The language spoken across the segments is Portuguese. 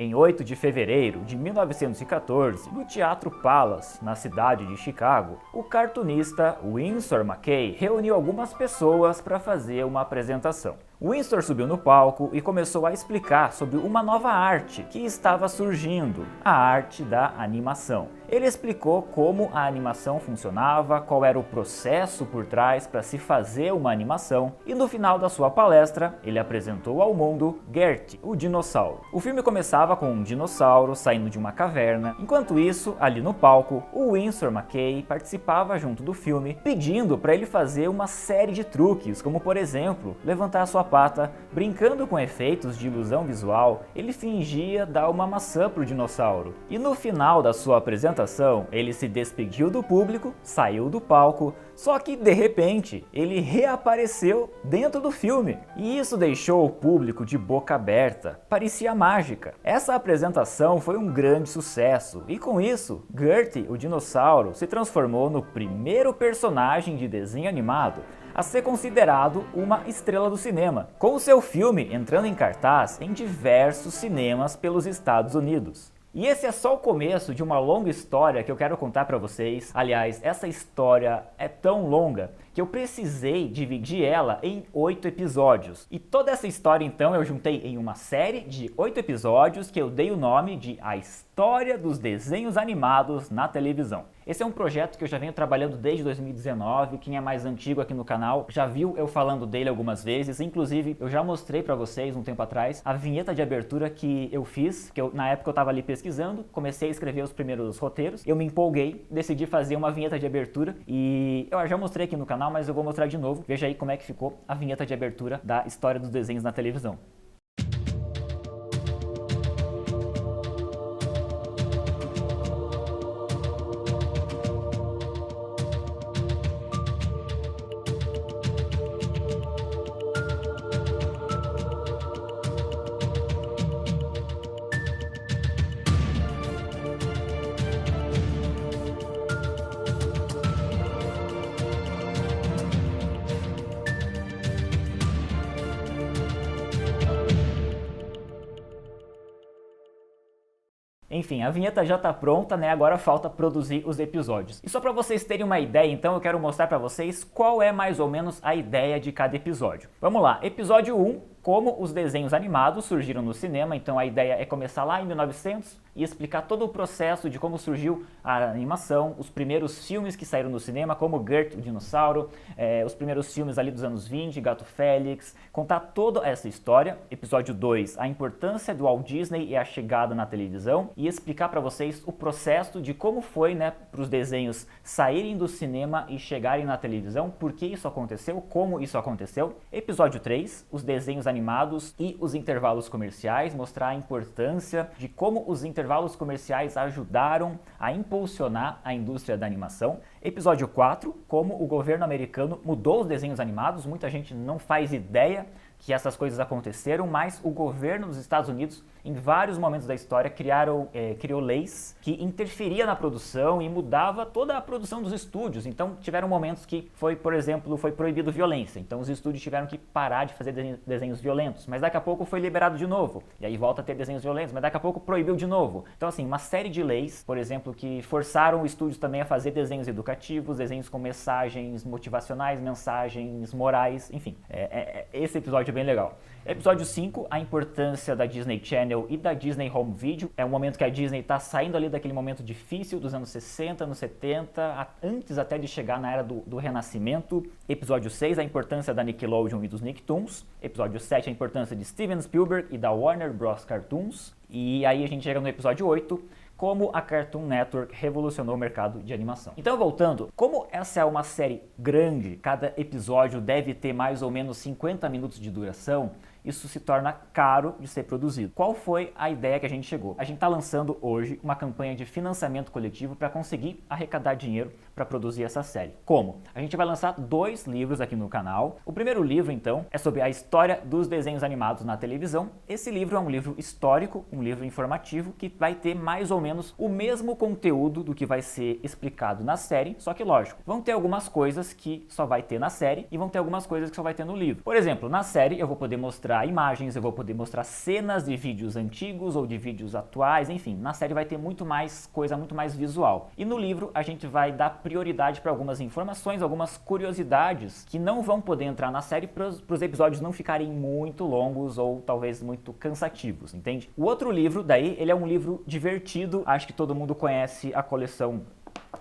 Em 8 de fevereiro de 1914, no Teatro Palace, na cidade de Chicago, o cartunista Winsor McCay reuniu algumas pessoas para fazer uma apresentação. Winsor subiu no palco e começou a explicar sobre uma nova arte que estava surgindo, a arte da animação. Ele explicou como a animação funcionava, qual era o processo por trás para se fazer uma animação, e no final da sua palestra, ele apresentou ao mundo Gert, o dinossauro. O filme começava com um dinossauro saindo de uma caverna. Enquanto isso, ali no palco, o Winsor McCay participava junto do filme, pedindo para ele fazer uma série de truques, como por exemplo, levantar sua pata. Brincando com efeitos de ilusão visual, ele fingia dar uma maçã para o dinossauro. E no final da sua apresentação, ele se despediu do público, saiu do palco, só que de repente ele reapareceu dentro do filme. E isso deixou o público de boca aberta. Parecia mágica. Essa apresentação foi um grande sucesso e com isso, Gert, o dinossauro, se transformou no primeiro personagem de desenho animado a ser considerado uma estrela do cinema, com o seu filme entrando em cartaz em diversos cinemas pelos Estados Unidos. E esse é só o começo de uma longa história que eu quero contar para vocês. Aliás, essa história é tão longa que eu precisei dividir ela em 8 episódios. E toda essa história então eu juntei em uma série de 8 episódios que eu dei o nome de A História dos Desenhos Animados na Televisão. Esse é um projeto que eu já venho trabalhando desde 2019, quem é mais antigo aqui no canal já viu eu falando dele algumas vezes, inclusive eu já mostrei para vocês um tempo atrás a vinheta de abertura que eu fiz, na época eu estava ali pesquisando, comecei a escrever os primeiros roteiros, eu me empolguei, decidi fazer uma vinheta de abertura e eu já mostrei aqui no canal, mas eu vou mostrar de novo, veja aí como é que ficou a vinheta de abertura da História dos Desenhos na Televisão. Enfim, a vinheta já tá pronta, né? Agora falta produzir os episódios. E só para vocês terem uma ideia, então, eu quero mostrar para vocês qual é mais ou menos a ideia de cada episódio. Vamos lá, episódio 1, como os desenhos animados surgiram no cinema. Então a ideia é começar lá em 1900 e explicar todo o processo de como surgiu a animação, os primeiros filmes que saíram no cinema, como Gert, o dinossauro, os primeiros filmes ali dos anos 20, Gato Félix, contar toda essa história. Episódio 2, a importância do Walt Disney e a chegada na televisão, e explicar para vocês o processo de como foi, né, para os desenhos saírem do cinema e chegarem na televisão, por que isso aconteceu, como isso aconteceu. Episódio 3, os desenhos animados e os intervalos comerciais, mostrar a importância de como os intervalos comerciais ajudaram a impulsionar a indústria da animação. Episódio 4, como o governo americano mudou os desenhos animados. Muita gente não faz ideia que essas coisas aconteceram, mas o governo dos Estados Unidos, em vários momentos da história, criou leis que interferia na produção e mudava toda a produção dos estúdios. Então tiveram momentos que por exemplo, foi proibido violência. Então os estúdios tiveram que parar de fazer desenhos violentos, mas daqui a pouco foi liberado de novo. E aí volta a ter desenhos violentos, mas daqui a pouco proibiu de novo. Então assim, uma série de leis, por exemplo, que forçaram os estúdios também a fazer desenhos educativos, desenhos com mensagens motivacionais, mensagens morais, enfim. Esse episódio é bem legal. Episódio 5, a importância da Disney Channel e da Disney Home Video. É um momento que a Disney está saindo ali daquele momento difícil dos anos 60, anos 70, antes até de chegar na era do Renascimento. Episódio 6, a importância da Nickelodeon e dos Nicktoons. Episódio 7, a importância de Steven Spielberg e da Warner Bros. Cartoons. E aí a gente chega no episódio 8, como a Cartoon Network revolucionou o mercado de animação. Então, voltando, como essa é uma série grande, cada episódio deve ter mais ou menos 50 minutos de duração, isso se torna caro de ser produzido. Qual foi a ideia que a gente chegou? A gente está lançando hoje uma campanha de financiamento coletivo para conseguir arrecadar dinheiro para produzir essa série. Como? A gente vai lançar 2 livros aqui no canal. O primeiro livro, então, é sobre a história dos desenhos animados na televisão. Esse livro é um livro histórico, um livro informativo, que vai ter mais ou menos o mesmo conteúdo do que vai ser explicado na série, só que lógico, vão ter algumas coisas que só vai ter na série e vão ter algumas coisas que só vai ter no livro. Por exemplo, na série eu vou poder mostrar mostrar imagens, eu vou poder mostrar cenas de vídeos antigos ou de vídeos atuais, enfim, na série vai ter muito mais coisa, muito mais visual. E no livro a gente vai dar prioridade para algumas informações, algumas curiosidades que não vão poder entrar na série para os episódios não ficarem muito longos ou talvez muito cansativos, entende? O outro livro daí, ele é um livro divertido, acho que todo mundo conhece a coleção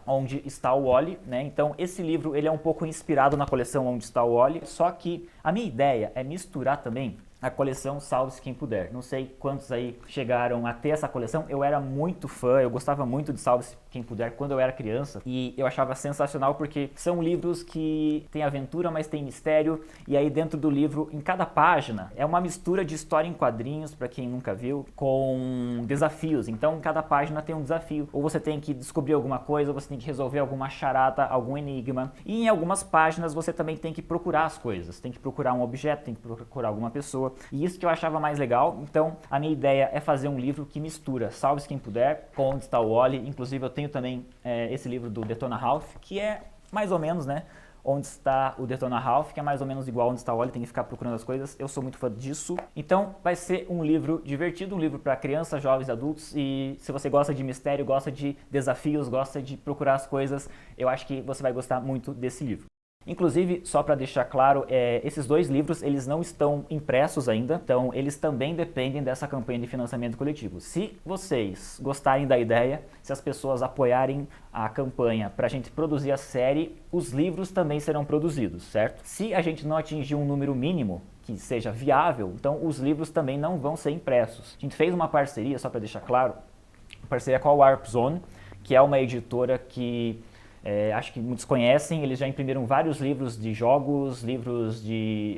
Onde Está o Wally, né? Então esse livro ele é um pouco inspirado na coleção Onde Está o Wally, só que a minha ideia é misturar também a coleção Salve-se Quem Puder. Não sei quantos aí chegaram a ter essa coleção, eu era muito fã, eu gostava muito de Salve-se Quem Puder quando eu era criança e eu achava sensacional porque são livros que tem aventura, mas tem mistério, e aí dentro do livro, em cada página, é uma mistura de história em quadrinhos, para quem nunca viu, com desafios. Então cada página tem um desafio, ou você tem que descobrir alguma coisa, você tem que resolver alguma charada, algum enigma, e em algumas páginas você também tem que procurar as coisas, tem que procurar um objeto, tem que procurar alguma pessoa. E isso que eu achava mais legal. Então a minha ideia é fazer um livro que mistura Salve-se Quem Puder com Onde Está o Wally. Inclusive eu tenho também esse livro do Detona Ralph, que é mais ou menos, né, Onde Está o Detona Ralph, que é mais ou menos igual Onde Está o Wally, tem que ficar procurando as coisas. Eu sou muito fã disso. Então vai ser um livro divertido, um livro para crianças, jovens, adultos, e se você gosta de mistério, gosta de desafios, gosta de procurar as coisas, eu acho que você vai gostar muito desse livro. Inclusive, só para deixar claro, esses dois livros eles não estão impressos ainda, então eles também dependem dessa campanha de financiamento coletivo. Se vocês gostarem da ideia, se as pessoas apoiarem a campanha para a gente produzir a série, os livros também serão produzidos, certo? Se a gente não atingir um número mínimo que seja viável, então os livros também não vão ser impressos. A gente fez uma parceria, só para deixar claro, parceria com a Warp Zone, que é uma editora que acho que muitos conhecem. Eles já imprimiram vários livros de jogos, livros de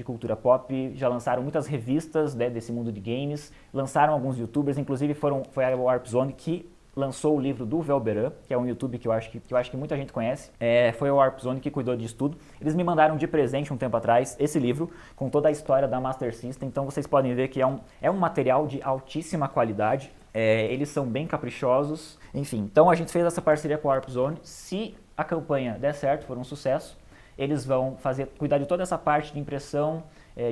cultura pop, já lançaram muitas revistas, né, desse mundo de games, lançaram alguns youtubers, inclusive foi a Warp Zone que lançou o livro do Velberan, que é um YouTube que eu acho que muita gente conhece. Foi a Warp Zone que cuidou disso tudo. Eles me mandaram de presente um tempo atrás esse livro com toda a história da Master System, então vocês podem ver que é um material de altíssima qualidade. Eles são bem caprichosos, enfim. Então a gente fez essa parceria com a Warp Zone. Se a campanha der certo, for um sucesso, eles vão cuidar de toda essa parte de impressão,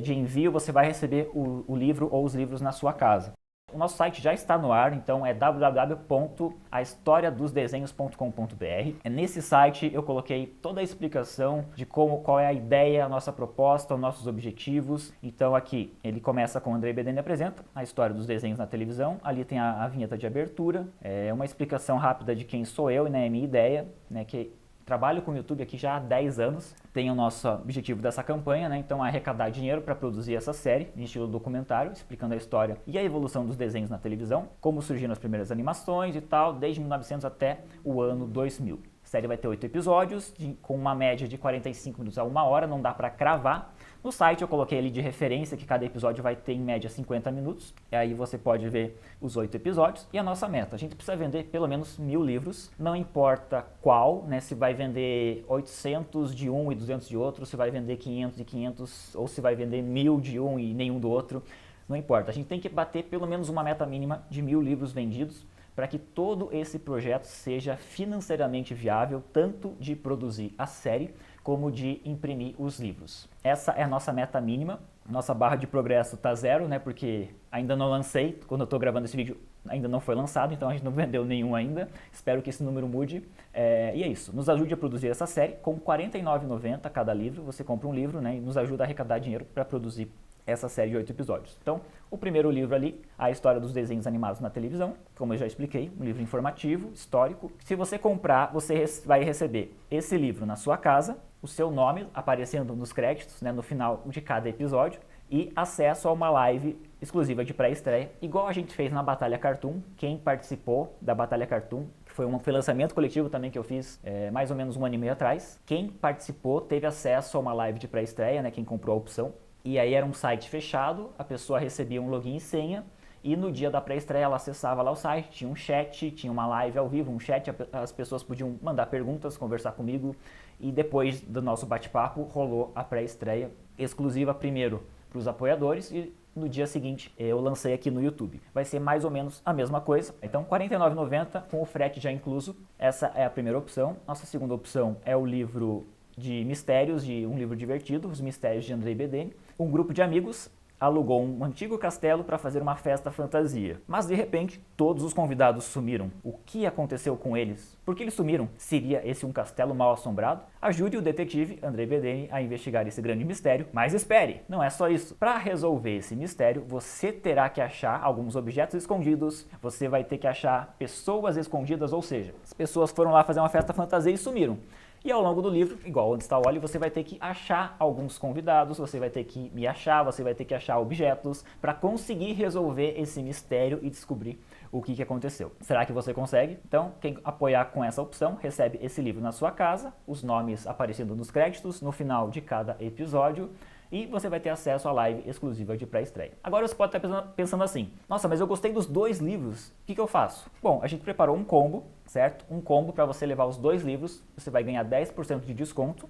de envio, você vai receber o livro ou os livros na sua casa. O nosso site já está no ar, então é www.ahistoriadosdesenhos.com.br. Nesse site eu coloquei toda a explicação de qual é a ideia, a nossa proposta, os nossos objetivos. Então aqui ele começa com Andrei Bedene apresenta a história dos desenhos na televisão. Ali tem a vinheta de abertura, uma explicação rápida de quem sou eu, né, a minha ideia, né, que trabalho com o YouTube aqui já há 10 anos, tem o nosso objetivo dessa campanha, né? Então arrecadar dinheiro para produzir essa série em estilo documentário, explicando a história e a evolução dos desenhos na televisão, como surgiram as primeiras animações e tal, desde 1900 até o ano 2000. A série vai ter 8 episódios, com uma média de 45 minutos a 1 hora, não dá para cravar. No site eu coloquei ali de referência que cada episódio vai ter em média 50 minutos, e aí você pode ver os 8 episódios. E a nossa meta, a gente precisa vender pelo menos 1000 livros, não importa qual, né, se vai vender 800 de um e 200 de outro, se vai vender 500 de 500, ou se vai vender 1000 de um e nenhum do outro, não importa. A gente tem que bater pelo menos uma meta mínima de 1000 livros vendidos, para que todo esse projeto seja financeiramente viável, tanto de produzir a série, como de imprimir os livros. Essa é a nossa meta mínima. Nossa barra de progresso está 0, né, porque ainda não lancei. Quando eu estou gravando esse vídeo ainda não foi lançado, então a gente não vendeu nenhum ainda. Espero que esse número mude. E é isso. Nos ajude a produzir essa série. Com R$ 49,90 cada livro, você compra um livro, né, e nos ajuda a arrecadar dinheiro para produzir essa série de 8 episódios. Então, o primeiro livro ali, a história dos desenhos animados na televisão, como eu já expliquei, um livro informativo, histórico. Se você comprar, você vai receber esse livro na sua casa, o seu nome aparecendo nos créditos, né, no final de cada episódio, e acesso a uma live exclusiva de pré-estreia, igual a gente fez na Batalha Cartoon. Quem participou da Batalha Cartoon, que foi lançamento coletivo também que eu fiz mais ou menos 1 ano e meio atrás, quem participou teve acesso a uma live de pré-estreia, né, quem comprou a opção. E aí era um site fechado, a pessoa recebia um login e senha, e no dia da pré-estreia ela acessava lá o site, tinha um chat, tinha uma live ao vivo, um chat, as pessoas podiam mandar perguntas, conversar comigo, e depois do nosso bate-papo rolou a pré-estreia exclusiva primeiro para os apoiadores, e no dia seguinte eu lancei aqui no YouTube. Vai ser mais ou menos a mesma coisa, então R$ 49,90 com o frete já incluso. Essa é a primeira opção. Nossa segunda opção é o livro de mistérios, de um livro divertido, Os Mistérios de Andrei Bedene. Um grupo de amigos alugou um antigo castelo para fazer uma festa fantasia. Mas de repente, todos os convidados sumiram. O que aconteceu com eles? Por que eles sumiram? Seria esse um castelo mal assombrado? Ajude o detetive André Bedene a investigar esse grande mistério. Mas espere, não é só isso. Para resolver esse mistério, você terá que achar alguns objetos escondidos, você vai ter que achar pessoas escondidas, ou seja, as pessoas foram lá fazer uma festa fantasia e sumiram. E ao longo do livro, igual onde está o Oli, você vai ter que achar alguns convidados, você vai ter que me achar, você vai ter que achar objetos para conseguir resolver esse mistério e descobrir o que aconteceu. Será que você consegue? Então, quem apoiar com essa opção recebe esse livro na sua casa, os nomes aparecendo nos créditos no final de cada episódio, e você vai ter acesso à live exclusiva de pré-estreia. Agora você pode estar pensando assim, nossa, mas eu gostei dos 2 livros, o que eu faço? Bom, a gente preparou um combo, certo? Um combo para você levar os 2 livros, você vai ganhar 10% de desconto,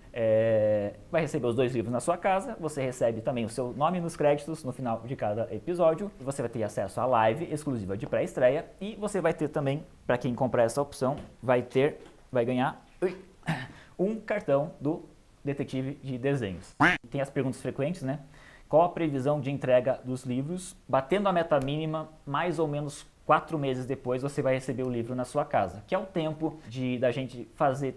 vai receber os 2 livros na sua casa, você recebe também o seu nome nos créditos no final de cada episódio, você vai ter acesso à live exclusiva de pré-estreia e você vai ter também, para quem comprar essa opção, vai ganhar um cartão do detetive de desenhos. Tem as perguntas frequentes, né? Qual a previsão de entrega dos livros? Batendo a meta mínima, mais ou menos 4 meses depois você vai receber o livro na sua casa, que é o tempo da gente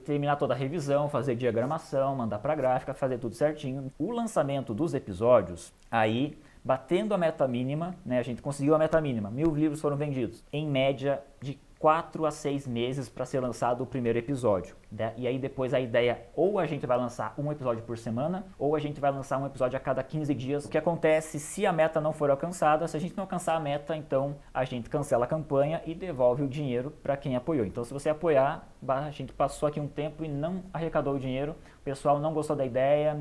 terminar toda a revisão, fazer diagramação, mandar para a gráfica, fazer tudo certinho. O lançamento dos episódios, aí, batendo a meta mínima, né? A gente conseguiu a meta mínima, 1000 livros foram vendidos, em média de 4 a 6 meses para ser lançado o primeiro episódio, né? E aí depois a ideia, ou a gente vai lançar um episódio por semana, ou a gente vai lançar um episódio a cada 15 dias. O que acontece se a meta não for alcançada? Se a gente não alcançar a meta, então a gente cancela a campanha e devolve o dinheiro para quem apoiou. Então se você apoiar, a gente passou aqui um tempo e não arrecadou o dinheiro, o pessoal não gostou da ideia,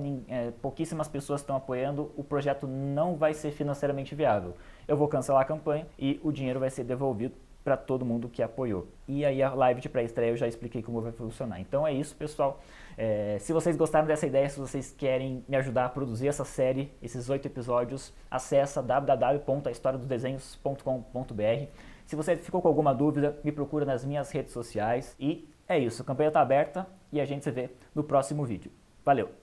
pouquíssimas pessoas estão apoiando, o projeto não vai ser financeiramente viável. Eu vou cancelar a campanha e o dinheiro vai ser devolvido para todo mundo que apoiou. E aí a live de pré-estreia eu já expliquei como vai funcionar. Então é isso, pessoal. Se vocês gostaram dessa ideia, se vocês querem me ajudar a produzir essa série, esses 8 episódios, acessa www.ahistoriadosdesenhos.com.br. Se você ficou com alguma dúvida, me procura nas minhas redes sociais. E é isso, a campanha está aberta e a gente se vê no próximo vídeo. Valeu!